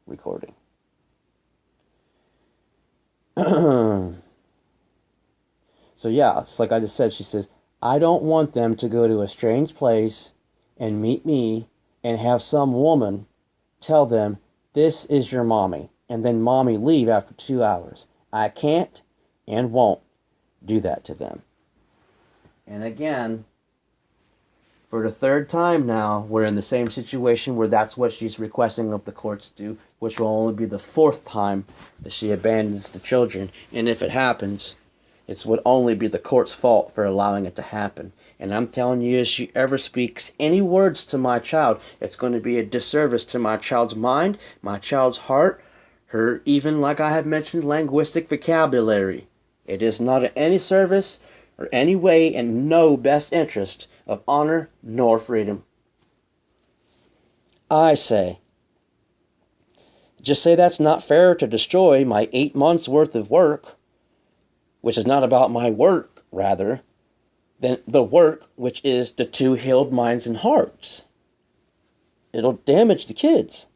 recording. So yeah, it's like I just said, she says, I don't want them to go to a strange place and meet me and have some woman tell them, this is your mommy, and then mommy leave after 2 hours. I can't and won't do that to them. And again, for the third time now, we're in the same situation where that's what she's requesting of the courts do, which will only be the fourth time that she abandons the children. And if it happens, it would only be the court's fault for allowing it to happen. And I'm telling you, if she ever speaks any words to my child, it's going to be a disservice to my child's mind, my child's heart, her even, like I have mentioned, linguistic vocabulary. It is not any service or any way in no best interest of honor nor freedom. I say, just say that's not fair to destroy my 8 months worth of work, which is not about my work, rather, than the work which is the two healed minds and hearts. It'll damage the kids.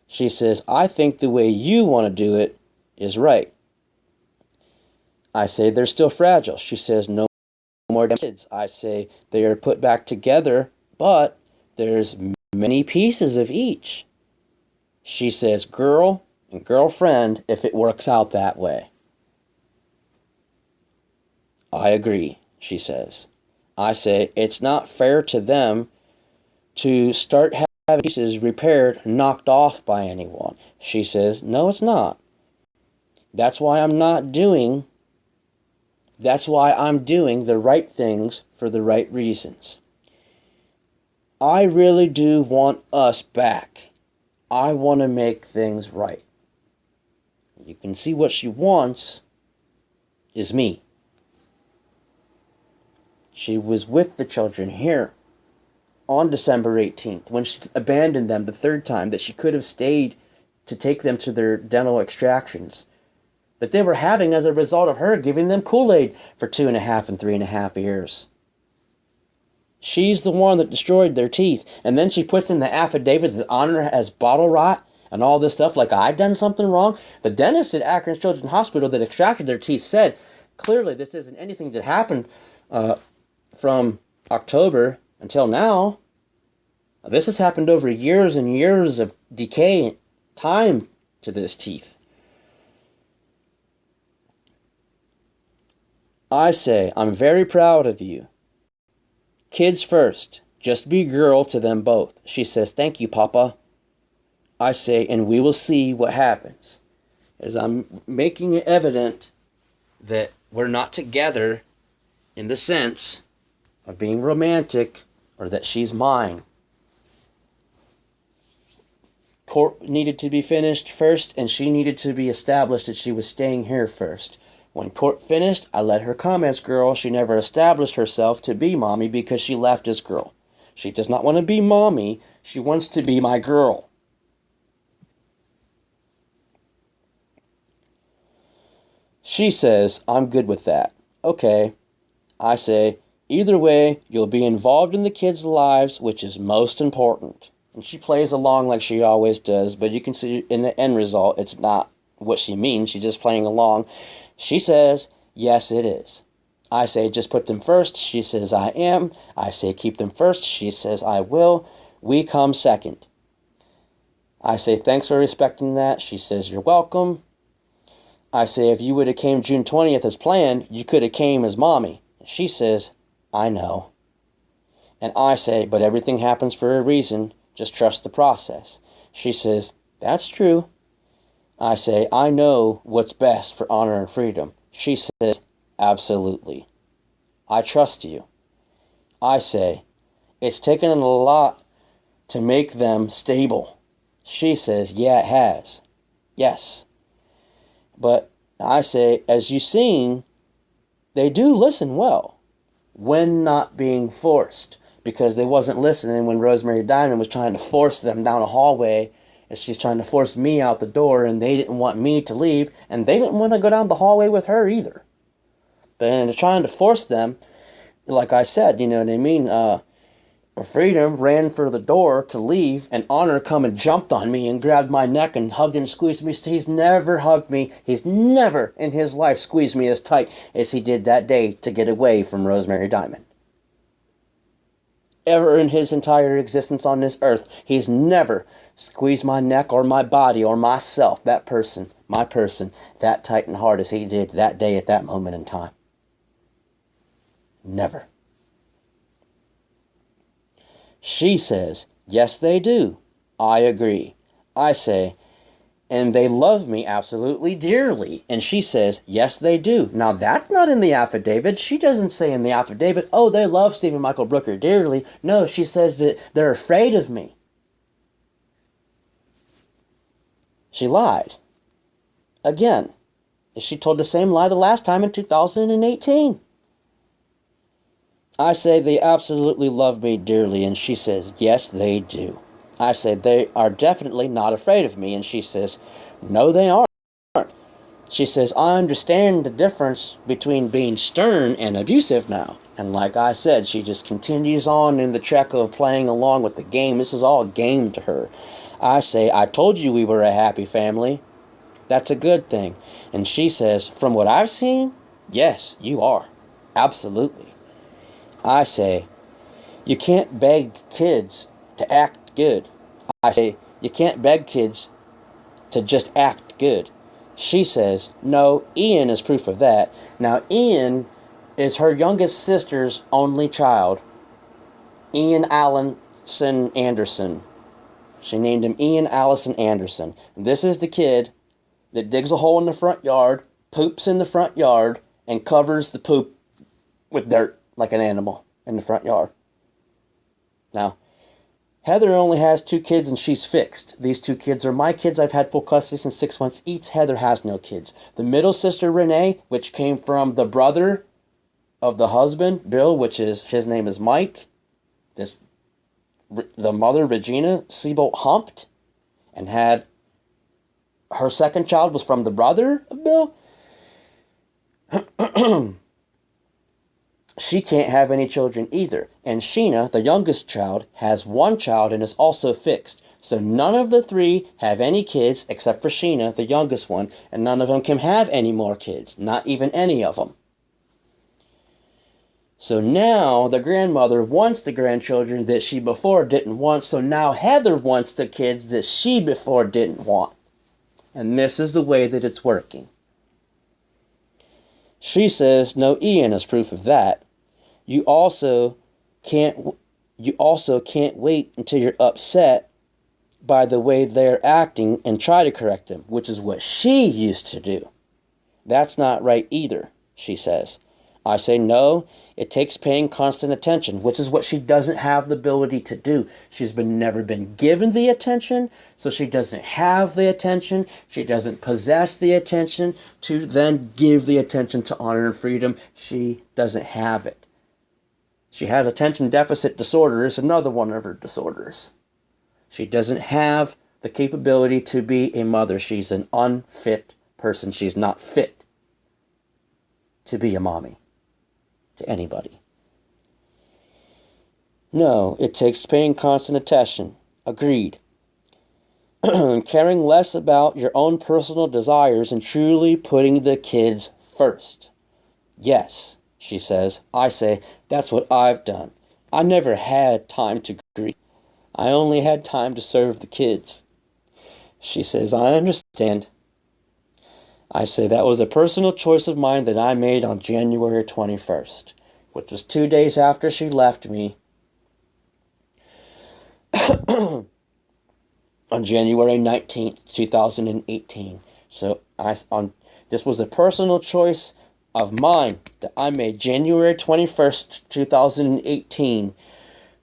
She says, I think the way you want to do it is right. I say, they're still fragile. She says, no more kids. I say, they are put back together, but there's many pieces of each. She says, girl and girlfriend, if it works out that way. I agree, she says. I say, it's not fair to them to start having pieces repaired, knocked off by anyone. She says, no, it's not. That's why I'm doing the right things for the right reasons. I really do want us back. I want to make things right. You can see what she wants is me. She was with the children here on December 18th when she abandoned them the third time, that she could have stayed to take them to their dental extractions that they were having as a result of her giving them Kool-Aid for 2.5 and 3.5 years. She's the one that destroyed their teeth. And then she puts in the affidavit that honor as bottle rot and all this stuff like I done something wrong. The dentist at Akron Children's Hospital that extracted their teeth said, clearly this isn't anything that happened from October until now. This has happened over years and years of decay and time to this teeth. I say, I'm very proud of you. Kids first. Just be girl to them both. She says, thank you, Papa. I say, and we will see what happens. As I'm making it evident that we're not together in the sense of being romantic or that she's mine. Court needed to be finished first, and she needed to be established that she was staying here first. When court finished, I let her come as girl. She never established herself to be mommy because she left as girl. She does not want to be mommy. She wants to be my girl. She says, I'm good with that. Okay. I say, either way, you'll be involved in the kids' lives, which is most important. And she plays along like she always does, but you can see in the end result, it's not what she means. She's just playing along. She says, yes, it is. I say, just put them first. She says, I am. I say, keep them first. She says, I will. We come second. I say, thanks for respecting that. She says, you're welcome. I say, if you would have came June 20th as planned, you could have came as mommy. She says, I know. And I say, but everything happens for a reason. Just trust the process. She says, that's true. I say, I know what's best for honor and freedom. She says, absolutely. I trust you. I say, it's taken a lot to make them stable. She says, yeah, it has. Yes. But I say, as you've seen, they do listen well when not being forced, because they wasn't listening when Rosemary Diamond was trying to force them down a hallway. And she's trying to force me out the door, and they didn't want me to leave, and they didn't want to go down the hallway with her either. But in trying to force them, like I said, you know what I mean, Freedom ran for the door to leave, and Honor come and jumped on me and grabbed my neck and hugged and squeezed me. He's never hugged me. He's never in his life squeezed me as tight as he did that day to get away from Rosemary Diamond. Ever in his entire existence on this earth, he's never squeezed my neck or my body or myself, that person, my person, that tight and hard as he did that day at that moment in time. Never. She says, yes, they do. I agree. I say, and they love me absolutely dearly. And she says, yes, they do. Now, that's not in the affidavit. She doesn't say in the affidavit, oh, they love Stephen Michael Brooker dearly. No, she says that they're afraid of me. She lied. Again. She told the same lie the last time in 2018. I say they absolutely love me dearly, and she says, yes, they do. I say they are definitely not afraid of me, and she says, no, they aren't. She says, I understand the difference between being stern and abusive now. And like I said, she just continues on in the track of playing along with the game. This is all a game to her. I say, I told you we were a happy family. That's a good thing. And she says, from what I've seen, yes, you are. Absolutely. I say, you can't beg kids to act good. I say, you can't beg kids to just act good. She says, no, Ian is proof of that. Now, Ian is her youngest sister's only child. Ian Allison Anderson. She named him Ian Allison Anderson. This is the kid that digs a hole in the front yard, poops in the front yard, and covers the poop with dirt like an animal in the front yard. Now, Heather only has 2 kids and she's fixed. These 2 kids are my kids. I've had full custody since 6 months each. Heather has no kids. The middle sister, Renee, which came from the brother of the husband, Bill, which is, his name is Mike. The mother, Regina Siebold, humped and had, her second child was from the brother of Bill. She can't have any children either. And Sheena, the youngest child, has 1 child and is also fixed. So none of the 3 have any kids except for Sheena, the youngest one, and none of them can have any more kids. Not even any of them. So now the grandmother wants the grandchildren that she before didn't want. So now Heather wants the kids that she before didn't want. And this is the way that it's working. She says, no, Ian is proof of that. You also can't wait until you're upset by the way they're acting and try to correct them, which is what she used to do. That's not right either, she says. I say, no, it takes paying constant attention, which is what she doesn't have the ability to do. She's never been given the attention, so she doesn't have the attention. She doesn't possess the attention to then give the attention to honor and freedom. She doesn't have it. She has attention deficit disorder, is another one of her disorders. She doesn't have the capability to be a mother. She's an unfit person. She's not fit to be a mommy to anybody. No, it takes paying constant attention. Agreed. Caring less about your own personal desires and truly putting the kids first. Yes, she says. I say, that's what I've done. I never had time to grieve. I only had time to serve the kids. She says, I understand. I say, that was a personal choice of mine that I made on January 21st, which was 2 days after she left me. On January 19th, 2018. So this was a personal choice of mine that I made January 21st, 2018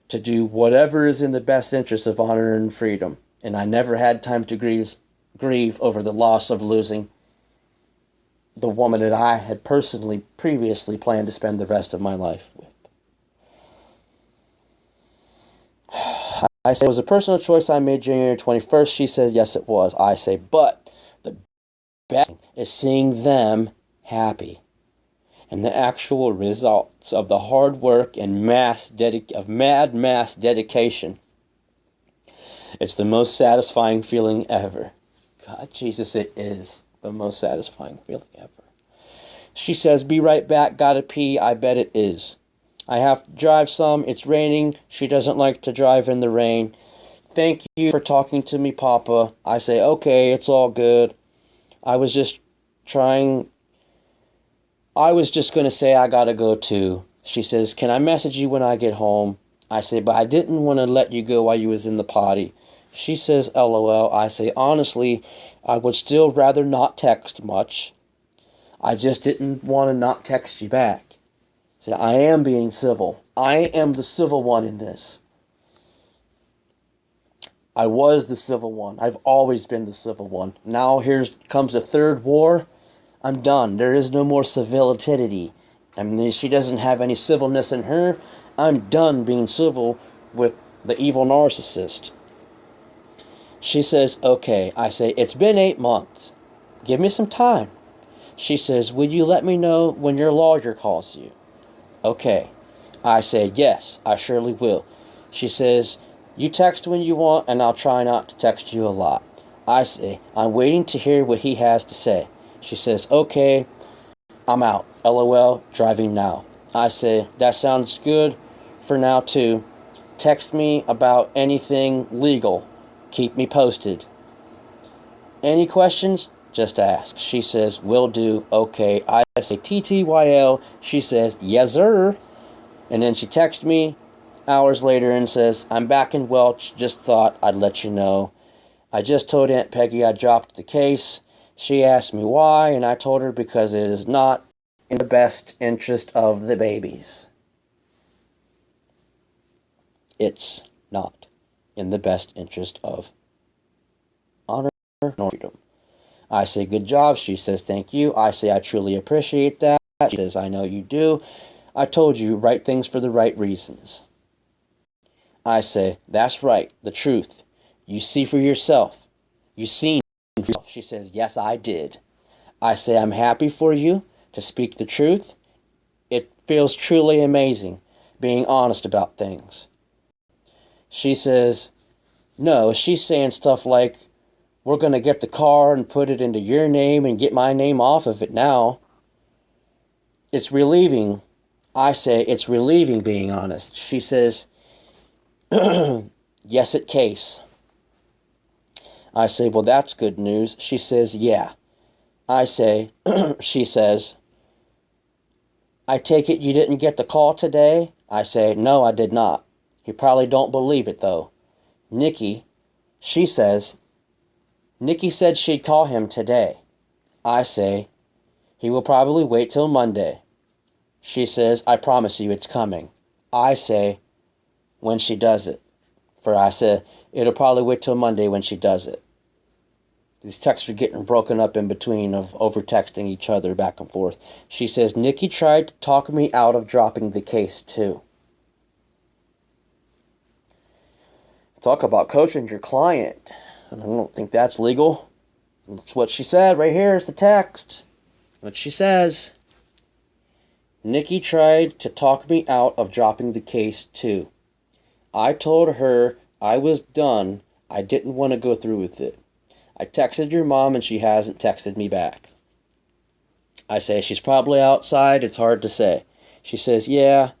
to do whatever is in the best interest of honor and freedom. And I never had time to grieve over the loss of losing the woman that I had personally previously planned to spend the rest of my life with. I say, it was a personal choice I made January 21st. She says, yes, it was. I say, but the best thing is seeing them happy. and the actual results of the hard work and mad mass dedication. It's the most satisfying feeling ever. God, Jesus, it is the most satisfying feeling ever. She says, be right back, gotta pee, I bet it is. I have to drive some, it's raining, she doesn't like to drive in the rain. Thank you for talking to me, Papa. I say, okay, it's all good. I was just going to say I gotta go too. She says, can I message you when I get home? I say, but I didn't want to let you go while you was in the potty. She says, LOL. I say, honestly, I would still rather not text much. I just didn't want to not text you back. So I am being civil. I am the civil one in this. I was the civil one. I've always been the civil one. Now here comes the third war. I'm done. There is no more civility. I mean, she doesn't have any civilness in her. I'm done being civil with the evil narcissist. She says, okay. I say, it's been 8 months. Give me some time. She says, will you let me know when your lawyer calls you? Okay. I say, yes, I surely will. She says, you text when you want, and I'll try not to text you a lot. I say, I'm waiting to hear what he has to say. She says, okay, I'm out. LOL, driving now. I say, that sounds good for now too. Text me about anything legal. Keep me posted. Any questions? Just ask. She says, will do. Okay. I say, TTYL. She says, yes, sir. And then she texts me hours later and says, I'm back in Welch. Just thought I'd let you know. I just told Aunt Peggy I dropped the case. She asked me why, and I told her because it is not in the best interest of the babies. It's not in the best interest of honor nor freedom. I say, good job. She says, thank you. I say, I truly appreciate that. She says, I know you do. I told you, right things for the right reasons. I say, that's right, the truth. You see for yourself. You seen for yourself. She says, yes, I did. I say, I'm happy for you to speak the truth. It feels truly amazing being honest about things. She says, no, she's saying stuff like, we're going to get the car and put it into your name and get my name off of it now. It's relieving. I say, it's relieving being honest. She says, yes, it case. I say, well, that's good news. She says, yeah. I say, she says, I take it you didn't get the call today? I say, no, I did not. You probably don't believe it, though. Nikki, she says, Nikki said she'd call him today. I say, he will probably wait till Monday. She says, I promise you it's coming. I say, when she does it. For I said, it'll probably wait till Monday when she does it. These texts are getting broken up in between of over-texting each other back and forth. She says, Nikki tried to talk me out of dropping the case too. Talk about coaching your client. I don't think that's legal. That's what she said right here. It's the text. What she says. Nikki tried to talk me out of dropping the case too. I told her I was done. I didn't want to go through with it. I texted your mom and she hasn't texted me back. I say, she's probably outside. It's hard to say. She says, yeah.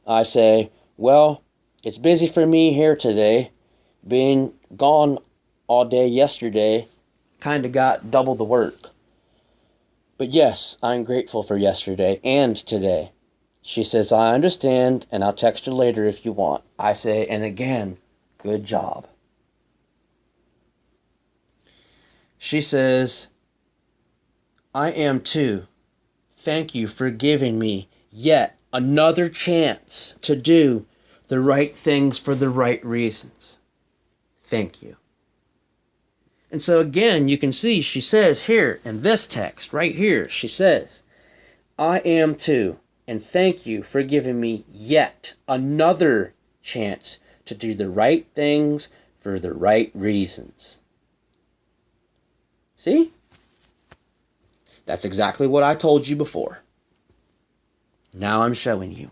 I say, well, it's busy for me here today. Being gone all day yesterday kind of got double the work. But yes, I'm grateful for yesterday and today. She says, I understand, and I'll text you later if you want. I say, and again, good job. She says, I am too. Thank you for giving me yet another chance to do the right things for the right reasons. Thank you. And so again, you can see she says here in this text right here, she says, I am too. And thank you for giving me yet another chance to do the right things for the right reasons. See? That's exactly what I told you before. Now I'm showing you.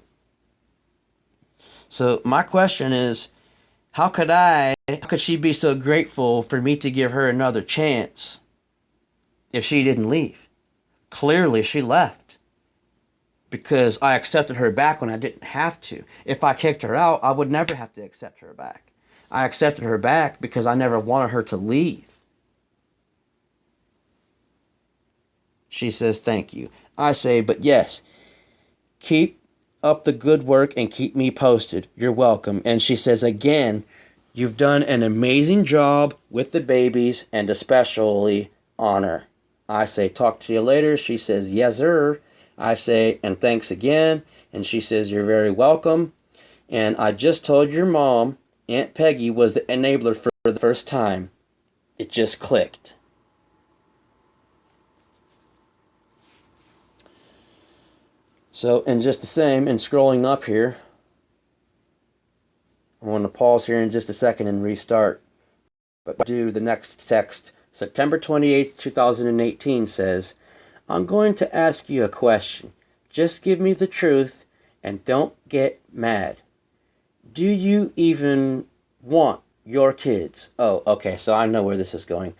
So my question is, how could she be so grateful for me to give her another chance if she didn't leave? Clearly she left because I accepted her back when I didn't have to. If I kicked her out, I would never have to accept her back. I accepted her back because I never wanted her to leave. She says, thank you. I say, but yes, keep up the good work and keep me posted. You're welcome. And she says, again, you've done an amazing job with the babies and especially Honor. I say, talk to you later. She says, yes, sir. I say, and thanks again. And she says, you're very welcome. And I just told your mom, Aunt Peggy was the enabler for the first time. It just clicked. So, and just the same, and scrolling up here, I'm going to pause here in just a second and restart. But do the next text, September 28th, 2018 says, I'm going to ask you a question. Just give me the truth and don't get mad. Do you even want your kids? Oh, okay, so I know where this is going.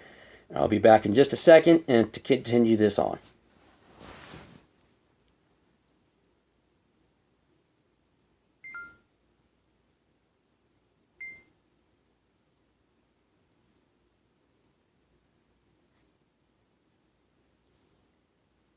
I'll be back in just a second and to continue this on.